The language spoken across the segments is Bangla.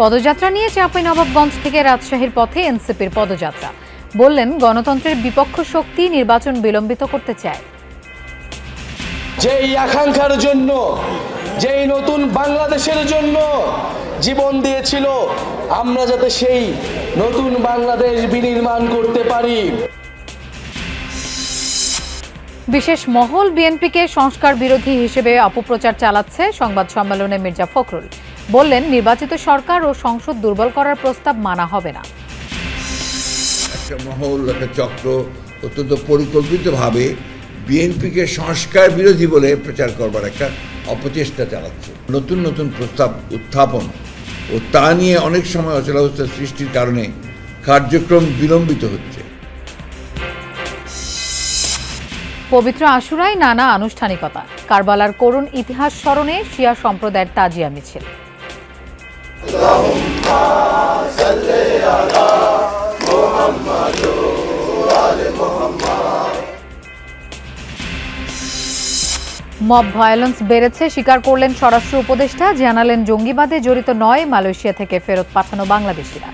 পদযাত্রা নিয়ে চাঁপাইনবাবগঞ্জ থেকে রাজশাহীর পথে এনসিপির পদযাত্রা। বললেন, গণতন্ত্রের বিপক্ষ শক্তি নির্বাচন বিলম্বিত করতে চায়। যেই আকাঙ্ক্ষার জন্য, যেই নতুন বাংলাদেশের জন্য জীবন দিয়েছিল, আমরা যাতে সেই নতুন বাংলাদেশ বিনির্মাণ করতে পারি। বিশেষ মহল বিএনপিকে সংস্কার বিরোধী হিসেবে অপপ্রচার চালাচ্ছে। সংবাদ সম্মেলনে মির্জা ফখরুল বললেন, নির্বাচিত সরকার ও সংসদ দুর্বল করার প্রস্তাব মানা হবে না। একটা মহল, একটা চক্র অত্যন্ত পরিকল্পিতভাবে বিএনপিকে সংস্কার বিরোধী বলে প্রচার করবার একটা অপচেষ্টা চালাচ্ছে। নতুন নতুন প্রস্তাব উত্থাপন ও তা নিয়ে অনেক সময় অচলাবস্থা সৃষ্টির কারণে কার্যক্রম বিলম্বিত হচ্ছে। পবিত্র আশুরায় নানা আনুষ্ঠানিকতা। কারবালার করুণ ইতিহাস স্মরণে শিয়া সম্প্রদায়ের তাজিয়া মিছিল। মব ভায়োলেন্স বেড়েছে স্বীকার করলেন স্বরাষ্ট্র উপদেষ্টা। জানালেন, জঙ্গিবাদে জড়িত নয়, মালয়েশিয়া থেকে ফেরত পাঠানো বাংলাদেশিরা।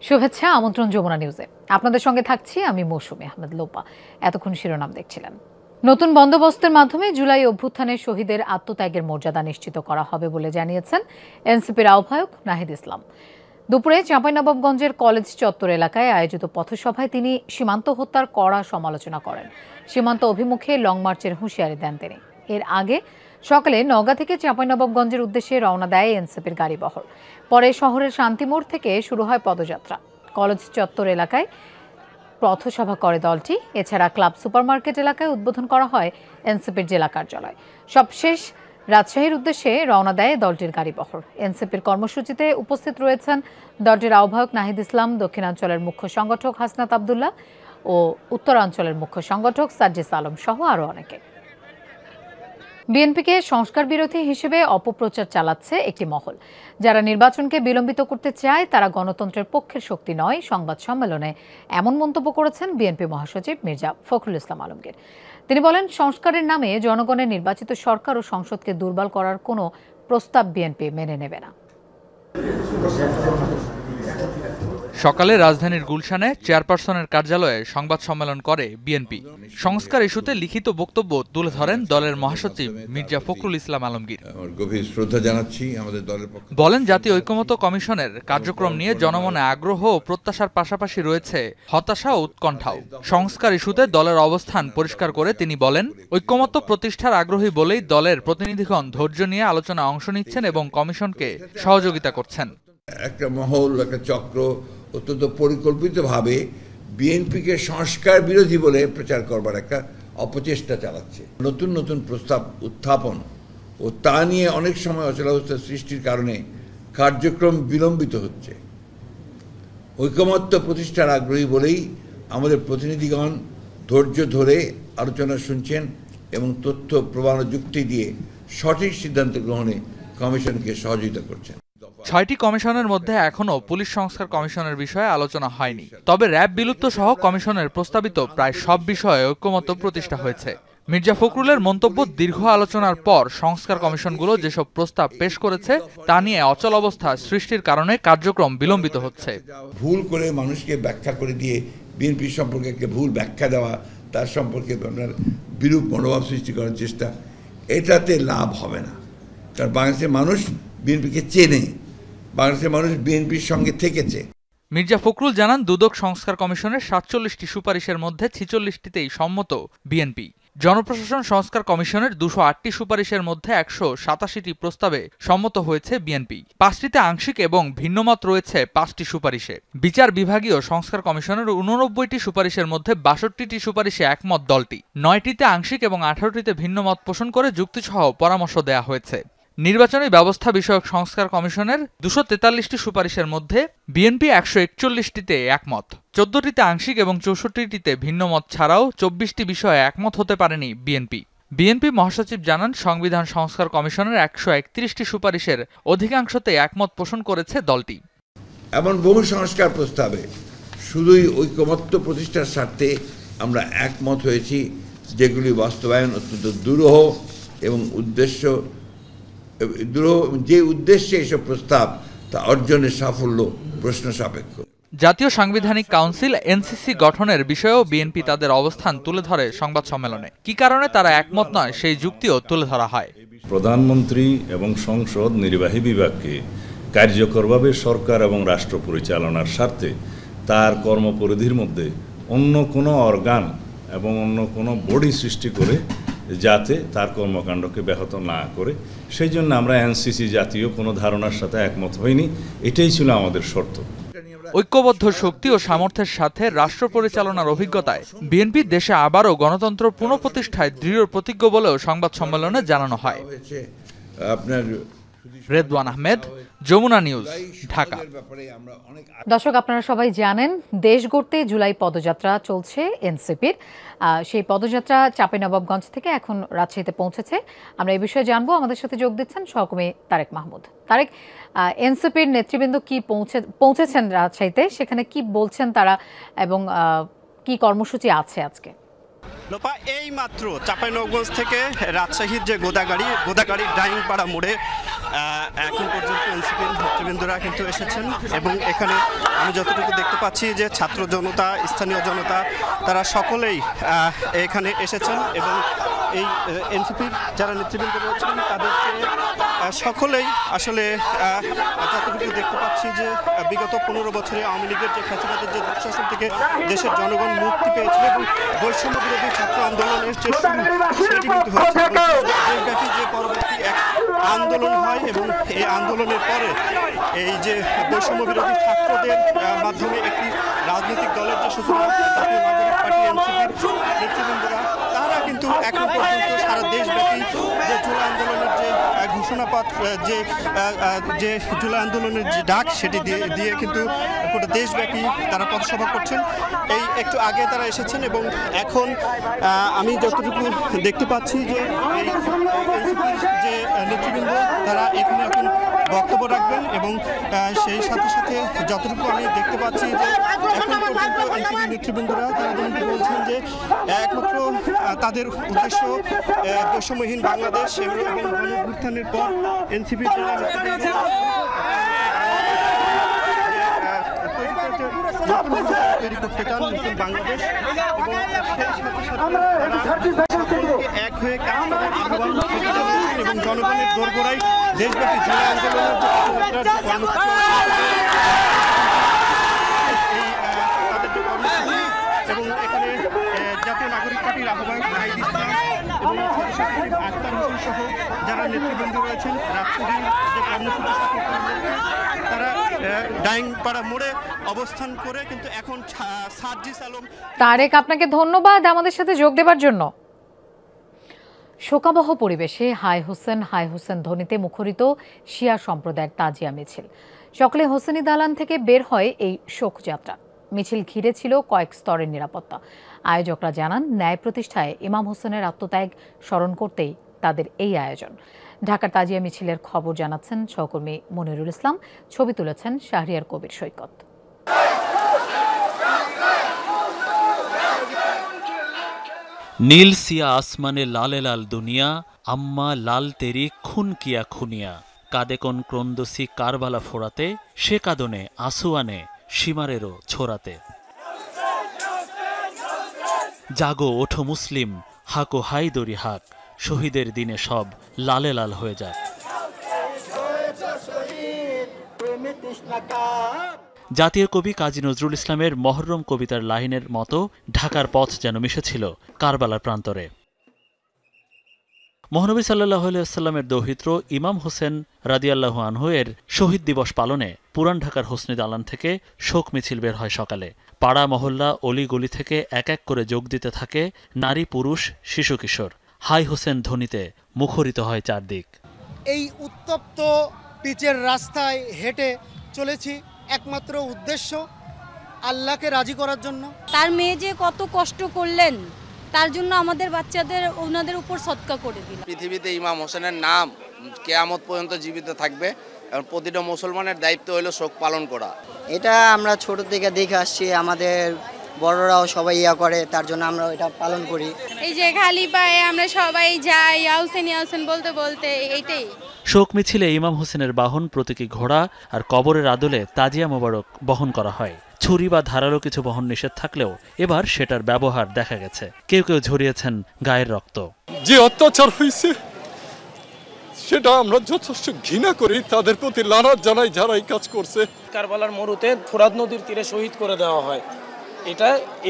শুভেচ্ছা, আমন্ত্রণ যমুনা নিউজে। আপনাদের সঙ্গে থাকছি আমি মৌসুমী আহমেদ লোপা। এতক্ষণ শিরোনাম দেখছিলেন। নতুন বন্দোবস্তের মাধ্যমে জুলাই অভ্যুত্থানের শহীদের আত্মত্যাগের মর্যাদা নিশ্চিত করা হবে বলে জানিয়েছেন এনসিপির আহ্বায়ক নাহিদ ইসলাম। দুপুরে চাঁপাইনবাবগঞ্জের কলেজ চত্বর এলাকায় আয়োজিত পথসভায় তিনি সীমান্ত হত্যার কড়া সমালোচনা করেন। সীমান্ত অভিমুখে লং মার্চের হুঁশিয়ারি দেন তিনি। এর আগে সকালে নওগাঁ থেকে চাঁপাইনবাবগঞ্জের উদ্দেশ্যে রওনা দেয় এনসিপির গাড়িবহর। পরে শহরের শান্তিমোড় থেকে শুরু হয় পদযাত্রা। কলেজ চত্বর এলাকায় পথসভা করে দলটি। এছাড়া ক্লাব সুপারমার্কেট এলাকায় উদ্বোধন করা হয় এনসিপির জেলা কার্যালয়। সবশেষ রাজশাহীর উদ্দেশ্যে রওনা দেয় দলটির গাড়িবহর। এনসিপির কর্মসূচিতে উপস্থিত রয়েছেন দলটির আহ্বায়ক নাহিদ ইসলাম, দক্ষিণাঞ্চলের মুখ্য সংগঠক হাসনাত আবদুল্লাহ ও উত্তরাঞ্চলের মুখ্য সংগঠক সাজ্জিস আলম সহ আরও অনেকে। বিএনপিকে সংস্কার বিরোধী হিসেবে অপপ্রচার চালাচ্ছে একটি মহল। যারা নির্বাচনকে বিলম্বিত করতে চায় তারা গণতন্ত্রের পক্ষের শক্তি নয়। সংবাদ সম্মেলনে এমন মন্তব্য করেছেন বিএনপি মহাসচিব মির্জা ফখরুল ইসলাম আলমগীর। তিনি বলেন, সংস্কারের নামে জনগণের নির্বাচিত সরকার ও সংসদকে দুর্বল করার কোনো প্রস্তাব বিএনপি মেনে নেবে না। সকালে রাজধানীর গুলশানে চেয়ারপারসনের কার্যালয়ে সংবাদ সম্মেলন করে বিএনপি। সংস্কার ইস্যুতে লিখিত বক্তব্য তুলে ধরেন দলের মহাসচিব মির্জা ফখরুল ইসলাম আলমগীর। গভীর শ্রদ্ধা জানাচ্ছি আমাদের দলের পক্ষ। বলেন, জাতীয় ঐকমত্য কমিশনের কার্যক্রম নিয়ে জনমনে আগ্রহ ও প্রত্যাশার পাশাপাশি রয়েছে হতাশা ও উৎকণ্ঠাও। সংস্কার ইস্যুতে দলের অবস্থান পরিষ্কার করে তিনি বলেন, ঐকমত্য প্রতিষ্ঠার আগ্রহী বলেই দলের প্রতিনিধিগণ ধৈর্য নিয়ে আলোচনায় অংশ নিচ্ছেন এবং কমিশনকে সহযোগিতা করছেন। একটা মহল, একটা চক্র অত্যন্ত পরিকল্পিতভাবে বিএনপিকে সংস্কার বিরোধী বলে প্রচার করবার একটা অপচেষ্টা চালাচ্ছে। নতুন নতুন প্রস্তাব উত্থাপন ও তা নিয়ে অনেক সময় অচলাবস্থা সৃষ্টির কারণে কার্যক্রম বিলম্বিত হচ্ছে। ঐকমত্য প্রতিষ্ঠার আগ্রহী বলেই আমাদের প্রতিনিধিগণ ধৈর্য ধরে আলোচনা শুনছেন এবং তথ্য প্রমাণ যুক্তি দিয়ে সঠিক সিদ্ধান্ত গ্রহণে কমিশনকে সহযোগিতা করছেন। ৬টি কমিশনের মধ্যে এখনও পুলিশ সংস্কার কমিশনের বিষয়ে আলোচনা হয়নি। তবে র্যাব বিলুপ্ত সহ কমিশনের প্রস্তাবিত প্রায় সব বিষয়ে ঐকমত্য প্রতিষ্ঠা হয়েছে। মির্জা ফখরুলের মন্তব্য, দীর্ঘ আলোচনার পর সংস্কার কমিশনগুলো যেসব প্রস্তাব পেশ করেছে তা নিয়ে অচল অবস্থা সৃষ্টির কারণে কার্যক্রম বিলম্বিত হচ্ছে। ভুল করে মানুষকে ব্যাখ্যা করে দিয়ে বিএনপি সম্পর্কে একটা ভুল ব্যাখ্যা দেওয়া, তার সম্পর্কে আপনার বিরূপ মনোভাব সৃষ্টি করার চেষ্টা, এটাতে লাভ হবে না। কারণ বাংলাদেশের মানুষ বিএনপিকে চেনে, বাংলাদেশের মানুষ বিএনপির সঙ্গে থেকেছে। মির্জা ফখরুল জানান, দুদক সংস্কার কমিশনের ৪৭টি সুপারিশের মধ্যে ৪৬টিতেই সম্মত বিএনপি। জনপ্রশাসন সংস্কার কমিশনের ২০৮টি সুপারিশের মধ্যে ১৮৭টি প্রস্তাবে সম্মত হয়েছে বিএনপি। ৫টিতে আংশিক এবং ভিন্নমত রয়েছে ৫টি সুপারিশে। বিচার বিভাগীয় সংস্কার কমিশনের ৮৯টি সুপারিশের মধ্যে ৬২টি সুপারিশে একমত দলটি। ৯টিতে আংশিক এবং ১৮টিতে ভিন্নমত পোষণ করে যুক্তিসহ পরামর্শ দেয়া হয়েছে। নির্বাচনী ব্যবস্থা বিষয়ক সংস্কার কমিশনের 243টি সুপারিশের মধ্যে বিএনপি 141টিতে একমত, 14টিতে আংশিক এবং 64টিতে ভিন্ন মত ছাড়াও 24টি বিষয়ে একমত হতে পারেনি বিএনপি মহাসচিব জানান, সংবিধান সংস্কার কমিশনের 131টি সুপারিশের অধিকাংশতে একমত পোষণ করেছে দলটি। এমন বহু সংস্কার প্রস্তাবে শুধুই ঐকমত্য প্রতিষ্ঠার স্বার্থে আমরা একমত হয়েছি, যেগুলি বাস্তবায়ন অত্যন্ত দুরূহ এবং যে উদ্দেশ্যে এসব প্রস্তাব তা অর্জনের সাফল্য প্রশ্ন সাপেক্ষ। জাতীয় সাংবিধানিক কাউন্সিল এনসিসি গঠনের বিষয়েও বিএনপি তাদের অবস্থান তুলে ধরে সংবাদ সম্মেলনে। কি কারণে তারা একমত নয় সেই যুক্তিও তুলে ধরা হয়। প্রধানমন্ত্রী এবং সংসদ নির্বাহী বিভাগকে কার্যকরভাবে সরকার এবং রাষ্ট্র পরিচালনার স্বার্থে তার কর্মপরিধির মধ্যে অন্য কোনো অর্গান এবং অন্য কোনো বডি সৃষ্টি করে যাতে তার কর্মকাণ্ডকে ব্যাহত না করে, সেই জন্য আমরা এনসিসি জাতীয় কোনো ধারণার সাথে একমত হইনি। এটাই ছিল আমাদের শর্ত। ঐক্যবদ্ধ শক্তি ও সামর্থ্যের সাথে রাষ্ট্র পরিচালনার অভিজ্ঞতায় বিএনপি দেশে আবারও গণতন্ত্র পুনঃপ্রতিষ্ঠায় দৃঢ় প্রতিজ্ঞ বলেও সংবাদ সম্মেলনে জানানো হয়। রেদওয়ান আহমেদ, যমুনা নিউজ, ঢাকা। দর্শক, আপনারা সবাই জানেন, দেশ গড়তে জুলাই পদযাত্রা চলছে এনসিপির। সেই পদযাত্রা চাঁপাইনবাবগঞ্জ থেকে এখন রাজশাহীতে পৌঁছেছে। আমরা এই বিষয়ে জানবো। আমাদের সাথে যোগ দিচ্ছেন সহকর্মী তারেক মাহমুদ। তারেক, এনসিপির নেতৃবৃন্দ কি পৌঁছেছেন রাজশাহীতে, সেখানে কি বলছেন তারা এবং কি কর্মসূচি আছে আজকে? লোপা, এই মাত্র চাঁপাইনবাবগঞ্জ থেকে রাজশাহীর যে গোদাগাড়ি ডাইংপাড়া মোড়ে এখন পর্যন্ত এনসিপির নেতৃবৃন্দরা কিন্তু এসেছেন এবং এখানে আমি যতটুকু দেখতে পাচ্ছি যে ছাত্র জনতা, স্থানীয় জনতা, তারা সকলেই এখানে এসেছেন এবং এই এনসিপির যারা নেতৃবৃন্দ রয়েছেন তাদেরকে সকলেই আসলে যতটুকু দেখতে পাচ্ছি যে বিগত 15 বছরে আওয়ামী লীগের যে ফ্যাসিবাদের যে দুঃশাসন থেকে দেশের জনগণ মুক্তি পেয়েছিল এবং বৈষম্য বিরোধী ছাত্র আন্দোলনের যে শুরু সেটি কিন্তু হয়েছে। দেশব্যাপী যে পরবর্তী এক আন্দোলন হয় এবং এই আন্দোলনের পরে এই যে বৈষম্য বিরোধী ছাত্রদের মাধ্যমে একটি রাজনৈতিক দলের যে সূচনা, জাতীয় নাগরিক পার্টি এনসিপির নেতৃবৃন্দরা তারা কিন্তু এখন পর্যন্ত সারা দেশব্যাপী যে জুলাই আন্দোলনের যে ঘোষণাপত্র, যে জুলাই আন্দোলনের যে ডাক, সেটি দিয়ে কিন্তু গোটা দেশব্যাপী তারা পথসভা করছেন। এই একটু আগে তারা এসেছেন এবং এখন আমি যতটুকু দেখতে পাচ্ছি যে এই যে নেতৃবৃন্দ তারা এখানে এখন বক্তব্য রাখবেন এবং সেই সাথে সাথে যতটুকু আমি দেখতে পাচ্ছি যে এখন পর্যন্ত এনসিপি নেতৃবৃন্দরা তারা যেমনটি বলছেন যে একমাত্র তাদের উদ্দেশ্য বৈষম্যহীন বাংলাদেশ এবং গণঅভ্যুত্থানের পর এনসিপির যারা নেতৃবৃন্দ তৈরি করতে চান নতুন বাংলাদেশ এবং সেই সাথে এক হয়ে কাজ করার আহ্বান এবং জনগণের দোরগোড়ায় দেশব্যাপী জুলাই আন্দোলনের এবং এখানে জাতীয় নাগরিক পার্টির আহ্বায়ক নাহিদ ইসলাম এবং আক্তার হোসেন সহ যারা নেতৃবৃন্দ রয়েছেন রাজশাহীর যে কর্মসূচি তারা ডাইংপাড়া মোড়ে অবস্থান করে কিন্তু এখন সার্জিস আলম। তারেক, আপনাকে ধন্যবাদ আমাদের সাথে যোগ দেবার জন্য। শোকাবহ পরিবেশে হাই হোসেন ধ্বনিতে মুখরিত শিয়া সম্প্রদায়ের তাজিয়া মিছিল। সকালে হোসেনি দালান থেকে বের হয় এই শোকযাত্রা। মিছিল ঘিরে ছিল কয়েক স্তরের নিরাপত্তা। আয়োজকরা জানান, ন্যায় প্রতিষ্ঠায় ইমাম হোসেনের আত্মত্যাগ স্মরণ করতেই তাদের এই আয়োজন। ঢাকার তাজিয়া মিছিলের খবর জানাচ্ছেন সহকর্মী মনিরুল ইসলাম, ছবি তুলেছেন শাহরিয়ার কবির সৈকত। নীল সিয়া আসমানে লালে লাল দুনিয়া, আম্মা লাল তেরি খুন কিয়া খুনিয়া। কাদে কোন ক্রন্দসি কারবালা ফোরাতে, সে কাদনে আসুয়ানে সীমারেরও ছোড়াতে। জাগো ওঠো মুসলিম, হাকো হাইদরি হাক, শহীদের দিনে সব লালে লাল হয়ে যায়। জাতীয় কবি কাজী নজরুল ইসলামের মহররম কবিতার লাইনের মতো ঢাকার পথ যেন মিশেছিল কারবালার প্রান্তরে। মহানবী সাল্লাল্লাহু আলাইহি ওয়াসাল্লামের দৌহিত্র ইমাম হোসেন রাদিয়াল্লাহু আনহু এর শহীদ দিবস পালনে পুরান ঢাকার হোসনি দালান থেকে শোক মিছিল বের হয় সকালে। পাড়া মহল্লা অলিগলি থেকে এক এক করে যোগ দিতে থাকে নারী পুরুষ শিশু কিশোর। হাই হোসেন ধ্বনিতে মুখরিত হয় চারদিক। এই উত্তপ্ত পিচের রাস্তায় হেঁটে চলেছি একমাত্র উদ্দেশ্য আল্লাহকে রাজি করার জন্য। তার মেয়ে যে কত কষ্ট করলেন তার জন্য আমাদের বাচ্চাদের ওনাদের উপর সদকা করে দিন। পৃথিবীতে ইমাম হোসেনের নাম কিয়ামত পর্যন্ত জীবিত থাকবে এবং প্রতিটা মুসলমানের দায়িত্ব হলো শোক পালন করা। এটা আমরা ছোট থেকে দেখে আসছি, আমাদের বড়রাও সবাই ইয়া করে, তার জন্য আমরা এটা পালন করি। এই যে খালি পায়ে আমরা সবাই যাই ইয়াউসেন ইয়াউসেন বলতে বলতে, এইটাই। শোক মিছিলে ইমাম হোসেনের বাহন প্রতীকী ঘোড়া আর কবরের আদলে তাজিয়া মোবারক বহন করা হয়। ছুরি বা ধারালো কিছু বহন নিষেধ থাকলেও এবার সেটার ব্যবহার দেখা গেছে। কেউ কেউ ঝরিয়েছেন গায়ের রক্ত। যে অত্যাচার হয়েছে সেটা আমরা যথেষ্ট ঘৃণা করি, তাদের প্রতি লানত জানাই যারা এই কাজ করছে। কারবালার মরুতে ফোরাত নদীর তীরে শহীদ করে দেওয়া হয়,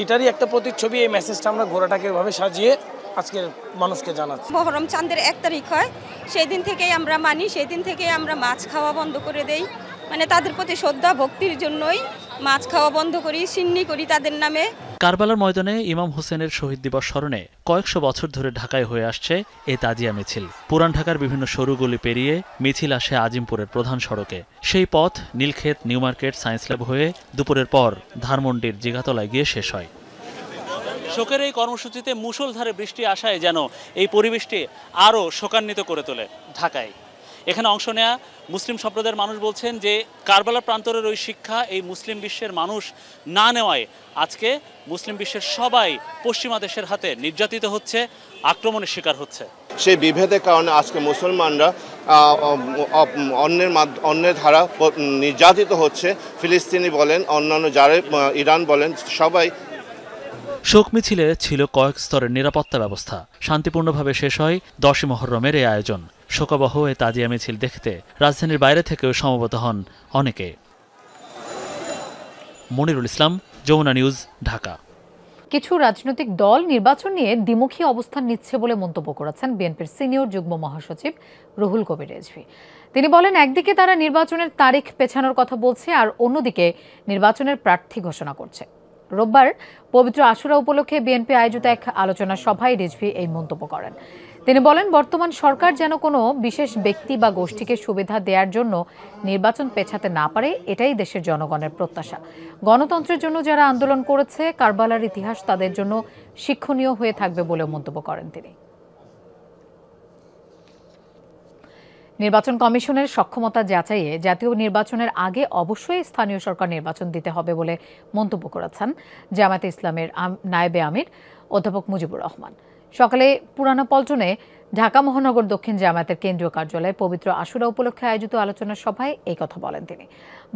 এটারই একটা প্রতিচ্ছবি। এই মেসেজটা আমরা ঘোড়াটাকে এভাবে সাজিয়ে আজকের মানুষকে জানাচ্ছি। মহরম চাঁদের 1 তারিখ হয়, সেই দিন থেকেই আমরা মানি, সেই দিন থেকেই আমরা মাছ খাওয়া বন্ধ করে দেই। মানে তাদের প্রতি শ্রদ্ধা ভক্তির জন্যই মাছ খাওয়া বন্ধ করি, সিন্নি করি তাদের নামে। কারবালার ময়দানে ইমাম হোসেনের শহীদ দিবস স্মরণে কয়েকশো বছর ধরে ঢাকায় হয়ে আসছে এই তাজিয়া মিছিল। পুরান ঢাকার বিভিন্ন সরু গলি পেরিয়ে মিছিল আসে আজিমপুরের প্রধান সড়কে। সেই পথ Nilkhet, new market, science lab হয়ে দুপুরের পর ধানমন্ডির জিগাতলায় গিয়ে শেষ হয়। শোকের এই কর্মসূচিতে মুষলধারে বৃষ্টি আসায় যেন এই পরিবেশটি আরও শোকান্বিত করে তোলে ঢাকায়। এখানে অংশ নেয়া মুসলিম সম্প্রদায়ের মানুষ বলছেন যে কারবালা প্রান্তরের ওই শিক্ষা এই মুসলিম বিশ্বের মানুষ না নেওয়ায় আজকে মুসলিম বিশ্বের সবাই পশ্চিমা দেশের হাতে নির্যাতিত হচ্ছে, আক্রমণের শিকার হচ্ছে। সেই বিভেদের কারণে আজকে মুসলমানরা অন্যের ধারা নির্যাতিত হচ্ছে। ফিলিস্তিনি বলেন, অন্যান্য যারা ইরান বলেন, সবাই। শোক মিছিলে ছিল কয়েক স্তরের নিরাপত্তা ব্যবস্থা। শান্তিপূর্ণভাবে শেষ হয় 10ই মুহররমের এই আয়োজন। শোকাবহ এই তাজিয়া মিছিল দেখতে রাজধানীর বাইরে থেকেও সমবেত হন অনেকে। মনিরুল ইসলাম, যমুনা নিউজ, ঢাকা। কিছু রাজনৈতিক দল নির্বাচন নিয়ে দ্বিমুখী অবস্থান নিচ্ছে বলে মন্তব্য করেছেন বিএনপির সিনিয়র যুগ্ম মহাসচিব রুহুল কবির রিজভী। তিনি বলেন, একদিকে তারা নির্বাচনের তারিখ পেছানোর কথা বলছে, আর অন্যদিকে নির্বাচনের প্রার্থী ঘোষণা করছে। রোববার পবিত্র আশুরা উপলক্ষে বিএনপি আয়োজিত এক আলোচনা সভায় রিজভী এই মন্তব্য করেন। তিনি বলেন, বর্তমান সরকার যেন কোনো বিশেষ ব্যক্তি বা গোষ্ঠীকে সুবিধা দেওয়ার জন্য নির্বাচন পেছাতে না পারে, এটাই দেশের জনগণের প্রত্যাশা। গণতন্ত্রের জন্য যারা আন্দোলন করেছে, কারবালার ইতিহাস তাদের জন্য শিক্ষণীয় হয়ে থাকবে বলেও মন্তব্য করেন তিনি। নির্বাচন কমিশনের সক্ষমতা যাচাইয়ে জাতীয় নির্বাচনের আগে অবশ্যই স্থানীয় সরকার নির্বাচন দিতে হবে বলে মন্তব্য করেছেন জামায়াতে ইসলামের নায়েবে আমির অধ্যাপক মুজিবুর রহমান। সকালে পুরানা পল্টনে ঢাকা মহানগর দক্ষিণ জামায়াতের কেন্দ্রীয় কার্যালয়ে পবিত্র আশুরা উপলক্ষে আয়োজিত আলোচনা সভায় এই কথা বলেন তিনি।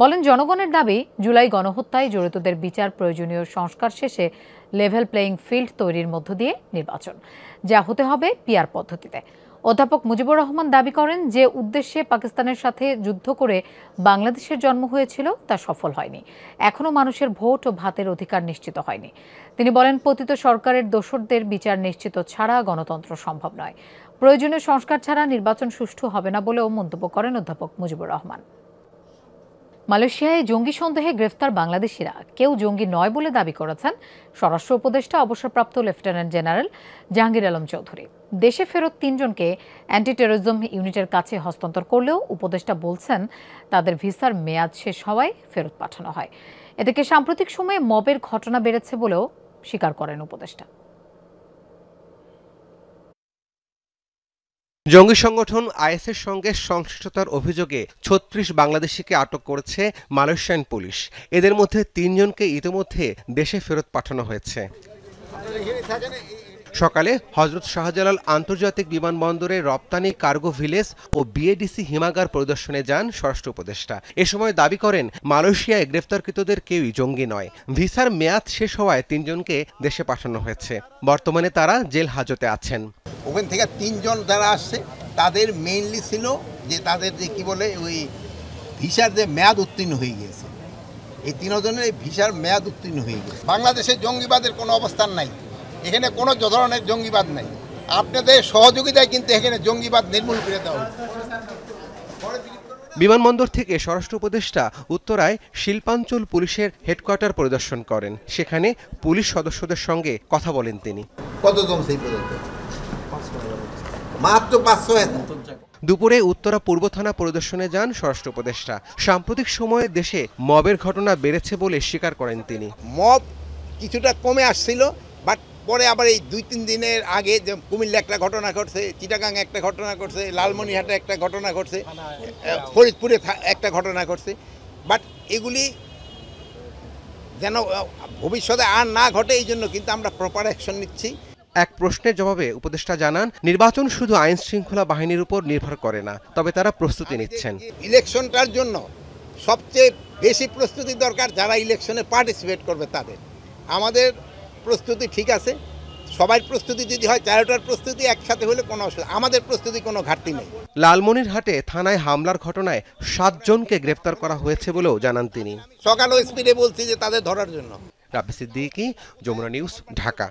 বলেন, জনগণের দাবি জুলাই গণহত্যায় জড়িতদের বিচার, প্রয়োজনীয় সংস্কার শেষে লেভেল প্লেয়িং ফিল্ড তৈরির মধ্য দিয়ে নির্বাচন, যা হতে হবে পিআর পদ্ধতিতে। অধ্যাপক মুজিবুর রহমান দাবি করেন, যে উদ্দেশ্যে পাকিস্তানের সাথে যুদ্ধ করে বাংলাদেশের জন্ম হয়েছিল তা সফল হয়নি। এখনও মানুষের ভোট ও ভাতের অধিকার নিশ্চিত হয়নি। তিনি বলেন, পতিত সরকারের দোসরদের বিচার নিশ্চিত ছাড়া গণতন্ত্র সম্ভব নয়। প্রয়োজনীয় সংস্কার ছাড়া নির্বাচন সুষ্ঠু হবে না বলেও মন্তব্য করেন অধ্যাপক মুজিবুর রহমান। মালয়েশিয়ায় জঙ্গি সন্দেহে গ্রেফতার বাংলাদেশিরা কেউ জঙ্গি নয় বলে দাবি করেছেন স্বরাষ্ট্র উপদেষ্টা অবসরপ্রাপ্ত লেফটেন্যান্ট জেনারেল জাহাঙ্গীর আলম চৌধুরী। দেশে ফেরত 3 জনকে অ্যান্টি টেরোরিজম ইউনিটের কাছে হস্তান্তর করলেও উপদেষ্টা বলছেন তাদের ভিসার মেয়াদ শেষ হওয়ায় ফেরত পাঠানো হয়। এদিকে সাম্প্রতিক সময়ে মবের ঘটনা বেড়েছে বলেও স্বীকার করেন উপদেষ্টা। জঙ্গি সংগঠন আইএসের সঙ্গে সংশ্লিষ্টতার অভিযোগে 36 বাংলাদেশিকে আটক করেছে মালয়েশিয়ান পুলিশ। এদের মধ্যে 3 জনকে ইতিমধ্যে দেশে ফেরত পাঠানো হয়েছে। সকালে হযরত শাহজালাল আন্তর্জাতিক বিমানবন্দরে রপ্তানি কার্গো ভিলেজ ও বিএডিসি হিমাগার পরিদর্শনে যান স্বরাষ্ট্র উপদেষ্টা। এ সময় দাবি করেন, মালয়েশিয়ায় গ্রেফতারকৃতদের কেউই জঙ্গি নয়। ভিসার মেয়াদ শেষ হওয়ায় 3 জনকে দেশে পাঠানো হয়েছে। বর্তমানে তারা জেল হাজতে আছেন। ওখান থেকে 3 জন যারা আসছে তাদের মেইনলি ছিল যে তাদের যে কি বলে ওই ভিসার যে মেয়াদ উত্তীর্ণ হয়ে গিয়েছে। এই 3 জনের ভিসার মেয়াদ উত্তীর্ণ হয়ে গেছে। বাংলাদেশে জঙ্গিবাদের কোনো অবস্থান নাই, এখানে কোনো ধরনের জঙ্গিবাদ নাই। আপনাদের সহযোগিতায় কিন্তু এখানে জঙ্গিবাদ নির্মূল করে দেওয়া হয়েছে। বিমানবন্দর থেকে স্বরাষ্ট্র উপদেষ্টা উত্তরায় শিল্পাঞ্চল পুলিশের হেডকোয়ার্টার পরিদর্শন করেন। সেখানে পুলিশ সদস্যদের সঙ্গে কথা বলেন তিনি। কতজন সেই পর্যন্ত? মাত্র 500। দুপুরে উত্তরা পূর্ব থানা পরিদর্শনে যান স্বরাষ্ট্র উপদেষ্টা। সাম্প্রতিক সময়ে দেশে মবের ঘটনা বেড়েছে বলে স্বীকার করেন তিনি। মব কিছুটা কমে আসছিল, বাট পরে আবার এই 2-3 দিনের আগে যে কুমিল্লা একটা ঘটনা ঘটছে, চিটাগাং একটা ঘটনা ঘটছে, লালমনিরহাটে একটা ঘটনা ঘটছে, ফরিদপুরে একটা ঘটনা ঘটছে। বাট এগুলি যেন ভবিষ্যতে আর না ঘটে এই জন্য কিন্তু আমরা প্রপার অ্যাকশন নিচ্ছি। এক প্রশ্নের জবাবে উপদেষ্টা জানান, নির্বাচন শুধু আইন শৃঙ্খলা বাহিনীর উপর নির্ভর করে না, তবে তারা প্রস্তুতি নিচ্ছেন। ইলেকশনটার জন্য সবচেয়ে বেশি প্রস্তুতি দরকার যারা ইলেকশনে পার্টিসিপেট করবে তাদের। আমাদের প্রস্তুতি ঠিক আছে, সবার প্রস্তুতি যদি হয়, 4টার প্রস্তুতি একসাথে হলে কোনো অসুবিধা, আমাদের প্রস্তুতি কোনো ঘাটতি নেই। লালমনিরহাটে থানায় হামলার ঘটনায় 7 জনকে গ্রেফতার করা হয়েছে বলেও জানান তিনি। সকালেও স্পিডে বলছি যে তাদের ধরার জন্য। রাব্বি সিদ্দিকী, যমুনা নিউজ, ঢাকা।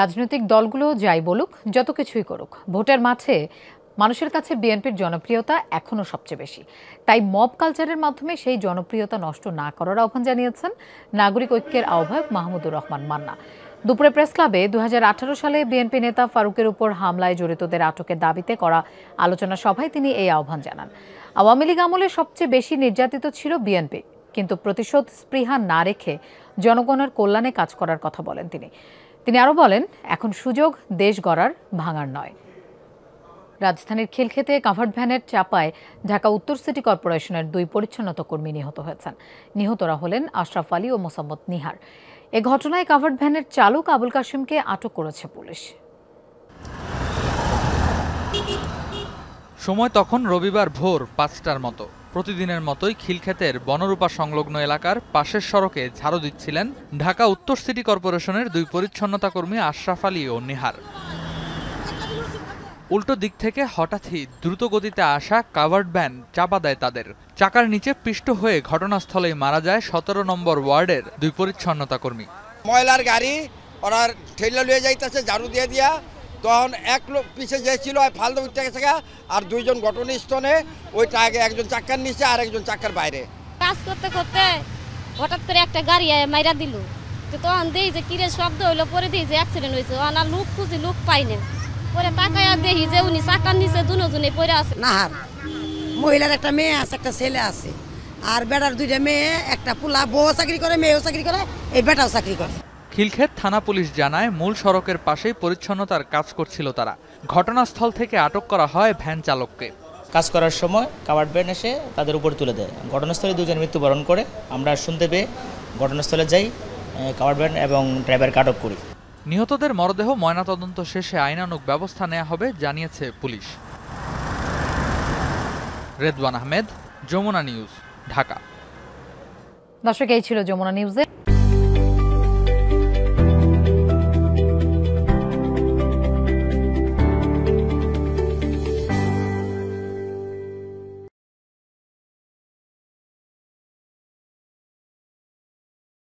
রাজনৈতিক দলগুলো যাই বলুক, যত কিছুই করুক, ভোটের মাঠে মানুষের কাছে বিএনপির জনপ্রিয়তা এখনো সবচেয়ে বেশি। তাই মব কালচারের মাধ্যমে সেই জনপ্রিয়তা নষ্ট না করার আহ্বান জানিয়েছেন নাগরিক ঐক্যের আহ্বায়ক মাহমুদুর রহমান মান্না। দুপুরে প্রেস ক্লাবে 2018 সালে বিএনপি নেতা ফারুকের উপর হামলায় জড়িতদের আটকের দাবিতে করা আলোচনা সভায় তিনি এই আহ্বান জানান। আওয়ামী লীগ আমলে সবচেয়ে বেশি নির্যাতিত ছিল বিএনপি, কিন্তু প্রতিশোধ স্পৃহা না রেখে জনগণের কল্যাণে কাজ করার কথা বলেন তিনি। তিনি আরও বলেন, এখন সুযোগ দেশ গড়ার, ভাঙার নয়। রাজধানীর খিলক্ষেতে কাভার্ড ভ্যানের চাপায় ঢাকা উত্তর সিটি কর্পোরেশনের 2 পরিচ্ছন্নতা কর্মী নিহত হয়েছেন। নিহতরা হলেন আশরাফ আলী ও মোসাম্মদ নিহার। এ ঘটনায় কাভার্ড ভ্যানের চালক আবুল কাশিমকে আটক করেছে পুলিশ। সময় তখন রবিবার ভোর 5টার মতো। প্রতিদিনের মতোই খিলক্ষেতের বনরূপা সংলগ্ন এলাকার পাশের সড়কে ঝাড়ু দিচ্ছিলেন ঢাকা উত্তর সিটি কর্পোরেশনের 2 পরিচ্ছন্নতা কর্মী আশরাফ আলী ও নিহার। উল্টো দিক থেকে হঠাৎই দ্রুত গতিতে আসা কাভার্ড ভ্যান চাপা দেয় তাদের। চাকার নিচে পিষ্ট হয়ে ঘটনাস্থলেই মারা যায় 17 নম্বর ওয়ার্ডের 2 পরিচ্ছন্নতা কর্মী। ময়লার গাড়ি ওরা ঠেলে লয়ে যাইতেছে ঝাড়ু দিয়ে দিয়া, তখন এক লোক পিছিয়ে যাইছিল ফালতু উঠতে গেছে, আর 2 জন ঘটনাস্থলে ওইটা আগে একজন চাক্কার নিচে আর একজন চাক্কার বাইরে। কাজ করতে করতে হঠাৎ করে একটা গাড়ি মাইরা দিল, তো তখন দেখি যে কিরে শব্দ হইলো, পরে দেখি যে অ্যাক্সিডেন্ট হয়েছে। না লোক খুঁজি, লোক পাই না, পরে তাকায়া দেখি যে উনি চাকার নিচে দুজনে পড়ে আছে। নাহার মহিলার একটা মেয়ে আছে, একটা ছেলে আছে, আর বেটার 2টা মেয়ে, একটা পোলা, বউ চাকরি করে, মেয়েও চাকরি করে, এই বেটাও চাকরি করে। খিলক্ষেত থানা পুলিশ জানায়, মূল সড়কের পাশেই পরিচ্ছন্নতার কাজ করছিল তারা। ঘটনাস্থল থেকে আটক করা হয় ভ্যান চালককে। কাজ করার সময় কাভার্ড ভ্যান এসে তাদের উপর তুলে দেয়। ঘটনাস্থলে 2 জন মৃত্যুবরণ করে। আমরা শুনতে পেয়ে ঘটনাস্থলে যাই, কাভার্ড ভ্যান এবং ড্রাইভারকে আটক করি। নিহতদের মরদেহ ময়নাতদন্ত শেষে আইনানুগ ব্যবস্থা নেওয়া হবে জানিয়েছে পুলিশ। রেদওয়ান আহমেদ, যমুনা নিউজ, ঢাকা। দর্শক, এই ছিল যমুনা নিউজে।